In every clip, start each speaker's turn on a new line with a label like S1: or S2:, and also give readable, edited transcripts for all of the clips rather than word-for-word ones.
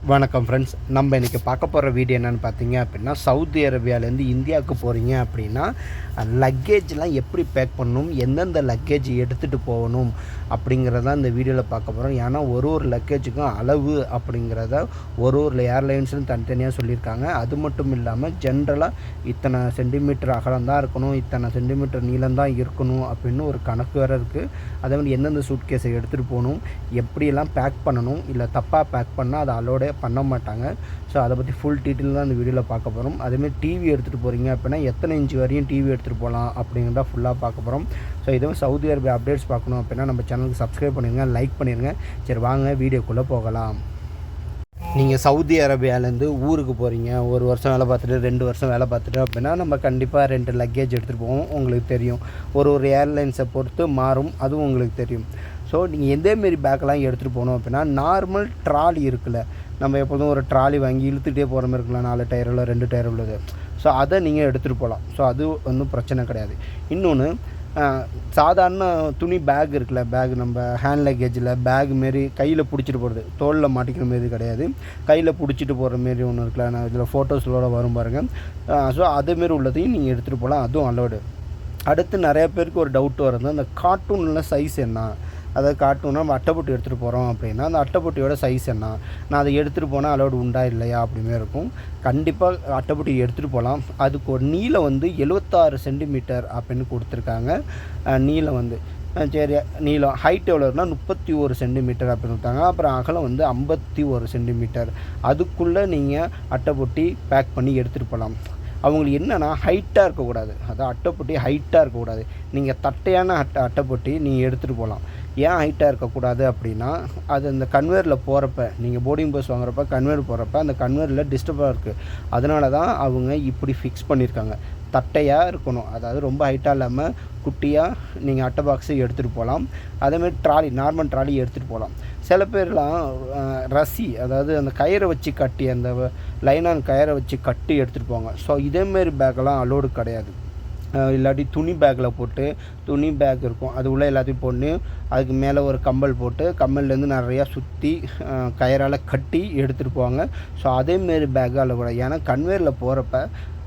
S1: வணக்கம் ஃப்ரெண்ட்ஸ். நம்ம இன்றைக்கி பார்க்க போகிற வீடியோ என்னென்னு பார்த்தீங்க அப்படின்னா, சவுதி அரேபியாவிலேருந்து இந்தியாவுக்கு போகிறீங்க அப்படின்னா லக்கேஜ்லாம் எப்படி பேக் பண்ணணும், எந்தெந்த லக்கேஜ் எடுத்துகிட்டு போகணும் அப்படிங்கிறதான் இந்த வீடியோவில் பார்க்க போகிறோம். ஏன்னா ஒரு லக்கேஜுக்கும் அளவு அப்படிங்கிறத ஒரு ஏர்லைன்ஸ்னு தனித்தனியாக சொல்லியிருக்காங்க. அது மட்டும் இல்லாமல் ஜென்ரலாக இத்தனை சென்டிமீட்டர் அகலம் தான் இருக்கணும், இத்தனை சென்டிமீட்டர் நீளம் தான் இருக்கணும் அப்படின்னு ஒரு கணக்கு வேறு இருக்குது. அதே மாதிரி எந்தெந்த சூட்கேஸை எடுத்துகிட்டு போகணும், எப்படியெல்லாம் பேக் பண்ணணும், இல்லை தப்பாக பேக் பண்ணால் அதை அலோடே பண்ண மாட்டாங்க. ஸோ அதை பற்றி ஃபுல் டீட்டெயில் தான் இந்த வீடியோவில் பார்க்க போகிறோம். அதேமாதிரி டிவி எடுத்துகிட்டு போகிறீங்க அப்படின்னா எத்தனை இன்ச்சு வரையும் டிவி எடுத்துகிட்டு போகலாம் அப்படிங்கிறத ஃபுல்லாக பார்க்க போகிறோம். ஸோ இதுவும் சவுதி அரேபியா அப்டேட்ஸ் பார்க்கணும் அப்படின்னா நம்ம சேனலுக்கு சப்ஸ்கிரைப் பண்ணிடுங்க, லைக் பண்ணிடுங்க. சரி வாங்க வீடியோக்குள்ளே போகலாம். நீங்கள் சவுதி அரேபியாவிலேருந்து ஊருக்கு போகிறீங்க, 1 வருஷம் வேலை பார்த்துட்டு 2 வருஷம் வேலை பார்த்துட்டு அப்படின்னா நம்ம கண்டிப்பாக 2 லக்கேஜ் எடுத்துகிட்டு போவோம். உங்களுக்கு தெரியும், ஒரு ஏர்லைன்ஸை பொறுத்து மாறும், அதுவும் உங்களுக்கு தெரியும். ஸோ நீங்கள் எந்தமாரி பேக்கெலாம் எடுத்துகிட்டு போகணும் அப்படின்னா, நார்மல் ட்ராலி இருக்குல்ல, நம்ம எப்போதும் ஒரு ட்ராலி வாங்கி இழுத்துகிட்டே போகிற மாதிரி இருக்கலாம், 4 டயரில் 2 டயர் உள்ளது. ஸோ அதை நீங்கள் எடுத்துகிட்டு போகலாம். ஸோ அது ஒன்றும் பிரச்சனை கிடையாது. இன்னொன்று, சாதாரண துணி பேக் இருக்குல்ல, பேக் நம்ம ஹேண்ட் லக்கேஜில் பேக் மாரி கையில் பிடிச்சிட்டு போகிறது, தோளில் மாட்டிக்கிற மாரி கிடையாது, கையில் பிடிச்சிட்டு போகிற மாரி ஒன்று இருக்குல்ல, நான் இதில் ஃபோட்டோஸோட வரும் பாருங்கள். ஸோ அதேமாரி உள்ளதையும் நீங்கள் எடுத்துகிட்டு போகலாம், அதுவும் அலோடு. அடுத்து நிறைய பேருக்கு ஒரு டவுட் வருது, அந்த கார்ட்டூனில் சைஸ் என்ன, அதை கார்ட்டூனாக நம்ம அட்டைப்பொட்டி எடுத்துகிட்டு போகிறோம் அப்படின்னா அந்த அட்டைப்பொட்டியோட சைஸ் என்ன, நான் அதை எடுத்துகிட்டு போனால் அலோடு உண்டா இல்லையா அப்படிமே இருக்கும். கண்டிப்பாக அட்டைப்பொட்டி எடுத்துகிட்டு போகலாம். அதுக்கு ஒரு நீளம் 76 சென்டிமீட்டர் அப்படின்னு கொடுத்துருக்காங்க. நீளம் சரி, நீளம் ஹைட் எவ்வளோ இருக்குன்னா 31 சென்டிமீட்டர் அப்படின்னு கொடுத்தாங்க. அப்புறம் அகலம் 51 சென்டிமீட்டர். அதுக்குள்ளே நீங்கள் அட்டைப்பொட்டி பேக் பண்ணி எடுத்துகிட்டு போகலாம். அவங்களுக்கு என்னென்னா ஹைட்டாக இருக்கக்கூடாது, அதான் அட்டைப்பொட்டி ஹைட்டாக இருக்கக்கூடாது. நீங்கள் தட்டையான அட்டைப்பொட்டி நீங்கள் எடுத்துகிட்டு போகலாம். ஏன் ஹைட்டாக இருக்கக்கூடாது அப்படின்னா, அது அந்த கன்வேரில் போகிறப்ப, நீங்கள் போர்டிங் பாஸ் வாங்குறப்ப கன்வேர் போகிறப்ப அந்த கன்வேரில் டிஸ்டர்பாக இருக்குது. அதனால தான் அவங்க இப்படி ஃபிக்ஸ் பண்ணியிருக்காங்க. தட்டையாக இருக்கணும், அதாவது ரொம்ப ஹைட்டாக இல்லாமல் குட்டியாக நீங்கள் அட்டை பாக்ஸை எடுத்துகிட்டு போகலாம். அதேமாதிரி ட்ராலி, நார்மல் ட்ராலி எடுத்துகிட்டு போகலாம். சில பேர்லாம் ரசி, அதாவது அந்த கயிறை வச்சு கட்டி, அந்த லைனான் கயிறை வச்சு கட்டி எடுத்துகிட்டு போவாங்க. ஸோ இதேமாரி பேக்கெல்லாம் அலோடு கிடையாது. இல்லாட்டி துணி பேக்கில் போட்டு, துணி பேக் இருக்கும் அது உள்ளே எல்லாத்தையும் போட்டு அதுக்கு மேலே ஒரு கம்பல் போட்டு கம்பல்லேருந்து நிறையா சுற்றி கயிறால் கட்டி எடுத்துகிட்டு போவாங்க. ஸோ அதேமாரி பேக்கு அலோடு. ஏன்னா கன்வேரில் போகிறப்ப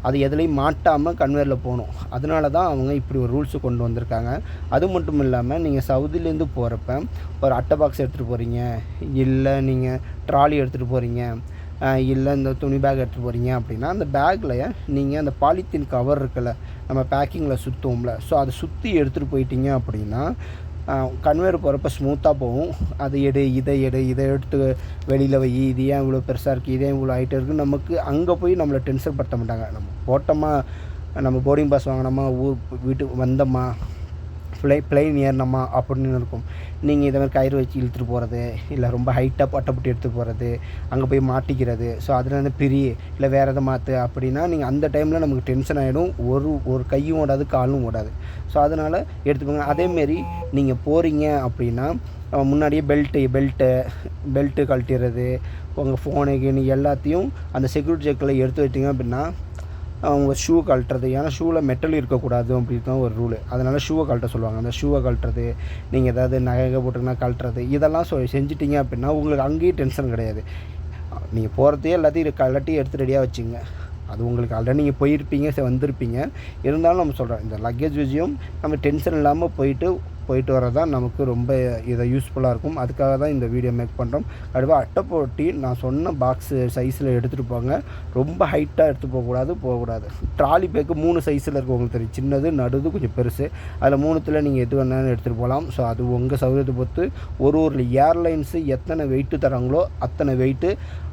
S1: அது எதுலேயும் மாட்டாமல் கன்வேரில் போகணும். அதனால தான் அவங்க இப்படி ஒரு ரூல்ஸு கொண்டு வந்திருக்காங்க. அது மட்டும் இல்லாமல் நீங்கள் சவுதிலேருந்து போகிறப்ப ஒரு அட்டை பாக்ஸ் எடுத்துகிட்டு போகிறீங்க, இல்லை நீங்கள் ட்ராலி எடுத்துகிட்டு போகிறீங்க, இல்லை இந்த துணி பேக் எடுத்துகிட்டு போகிறீங்க அப்படின்னா அந்த பேக்கில் நீங்கள் அந்த பாலித்தீன் கவர் இருக்குல்ல, நம்ம பேக்கிங்கில் சுற்றுவோம்ல, ஸோ அதை சுற்றி எடுத்துகிட்டு போயிட்டீங்க அப்படின்னா கன்வேர் போகிறப்ப ஸ்மூத்தாக போகும். அதை இதை எடுத்து வெளியில் வை, இது ஏன் இவ்வளோ பெருசாக இருக்குது, இதே இவ்வளோ ஹைட்டாக இருக்குது, நமக்கு அங்கே போய் நம்மளை டென்ஷன் படுத்த மாட்டாங்க. நம்ம போட்டோமா, நம்ம போர்டிங் பாஸ் வாங்கினோமா, வீட்டுக்கு வந்தோமா, பிளைன் ஏறினோமா அப்படின்னு இருக்கும். நீங்கள் இதை மாதிரி கயிறு வச்சு இழுத்துட்டு போகிறது, இல்லை ரொம்ப ஹைட்டாக அட்டைப்பொட்டி எடுத்துகிட்டு போகிறது, அங்கே போய் மாட்டிக்கிறது, ஸோ அதில் இல்லை வேறு எதை மாற்று அப்படின்னா நீங்கள் அந்த டைமில் நமக்கு டென்ஷன் ஆகிடும். ஒரு கையும் ஓடாது, காலும் ஓடாது. ஸோ அதனால் எடுத்துக்கோங்க. அதேமாரி நீங்கள் போகிறீங்க அப்படின்னா முன்னாடியே பெல்ட்டு கழட்டிடுறது, உங்கள் ஃபோனு எல்லாத்தையும் அந்த செக்யூரிட்டி செக்கில் எடுத்து வச்சிங்க அப்படின்னா அவங்க ஷூ கழட்டுறது, ஏன்னா ஷூவில் மெட்டல் இருக்கக்கூடாது அப்படின்னு தான் ஒரு ரூலு. அதனால் ஷூவை கழட்ட சொல்லுவாங்க. அந்த ஷூவை கழட்டுறது, நீங்கள் ஏதாவது நகை போட்டிங்கன்னா கழட்டுறது, இதெல்லாம் செஞ்சிட்டிங்க அப்படின்னா உங்களுக்கு அங்கேயும் டென்ஷன் கிடையாது. நீங்கள் போகிறதையே எல்லாத்தையும் கழட்டி எடுத்து ரெடியாக வச்சுங்க. அது உங்களுக்கு ஆல்ரெடி நீங்கள் போயிருப்பீங்க, வந்திருப்பீங்க. இருந்தாலும் நம்ம சொல்கிறோம், இந்த லக்கேஜ் விஷயம் நம்ம டென்ஷன் இல்லாமல் போயிட்டு வரது தான் நமக்கு ரொம்ப இதை யூஸ்ஃபுல்லாக இருக்கும். அதுக்காக தான் இந்த வீடியோ மேக் பண்ணுறோம். கண்டிப்பாக அட்டைப்பொட்டி நான் சொன்ன பாக்ஸு சைஸில் எடுத்துகிட்டு போங்க. ரொம்ப ஹைட்டாக எடுத்து போகக்கூடாது. ட்ராலி பேக்கு 3 சைஸில் இருக்குது, உங்களுக்கு தெரியும். சின்னது, நடுது, கொஞ்சம் பெருசு. அதில் 3த்தில் நீங்கள் எது வேணாலும் எடுத்துகிட்டு போகலாம். ஸோ அது உங்கள் சௌகரியத்தை பொறுத்து. ஒரு ஏர்லைன்ஸு எத்தனை வெயிட்டு தராங்களோ அத்தனை வெயிட்டு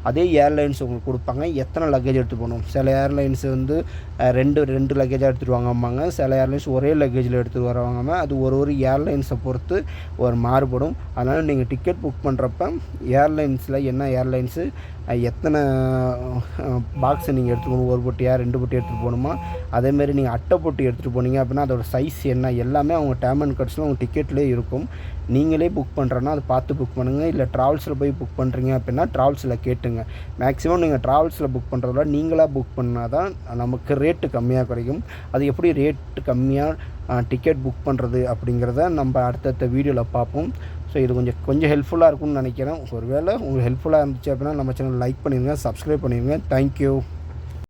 S1: அதே ஏர்லைன்ஸ் உங்களுக்கு கொடுப்பாங்க. எத்தனை லக்கேஜ் எடுத்து போகணும், சில ஏர்லைன்ஸு ரெண்டு லக்கேஜாக எடுத்துகிட்டு வாங்கம்பாங்க, சில ஏர்லைன்ஸ் ஒரே லக்கேஜில் எடுத்துகிட்டு வருவாங்க. அது ஒரு ஏர்லைன்ஸை பொறுத்து ஒரு மாறுபடும். அதனால் நீங்கள் டிக்கெட் புக் பண்ணுறப்ப ஏர்லைன்ஸில் என்ன ஏர்லைன்ஸு எத்தனை பாக்ஸை நீங்கள் எடுத்துக்கணும், 1 பொட்டியா 2 பொட்டி எடுத்துகிட்டு போகணுமா, அதேமாரி நீங்கள் அட்டைப்பொட்டி எடுத்துகிட்டு போனீங்க அப்படின்னா அதோடய சைஸ் என்ன எல்லாமே அவங்க டேர்ம் அண்ட் கட்ஸில் உங்கள் டிக்கெட்லேயே இருக்கும். நீங்களே புக் பண்ணுறேன்னா அதை பார்த்து புக் பண்ணுங்கள். இல்லை ட்ராவல்ஸில் போய் புக் பண்ணுறீங்க அப்படின்னா ட்ராவல்ஸில் கேட்டுங்க. மேக்ஸிமம் நீங்கள் ட்ராவல்ஸில் புக் பண்ணுறத நீங்களாக புக் பண்ணால் தான் நமக்கு ரேட்டு கம்மியாக கிடைக்கும். அது எப்படி ரேட்டு கம்மியாக டிக்கெட் புக் பண்ணுறது அப்படிங்கிறத நம்ம அடுத்தடுத்த வீடியோவில் பார்ப்போம். ஸோ இது கொஞ்சம் ஹெல்ப்ஃபுல்லாக இருக்கும்னு நினைக்கிறேன். ஒருவேளை உங்களுக்கு ஹெல்ப்ஃபுல்லாக இருந்துச்சு அப்படின்னா நம்ம சேனல் லைக் பண்ணிடுங்க, சப்ஸ்கிரைப் பண்ணிடுங்க. தேங்க்யூ.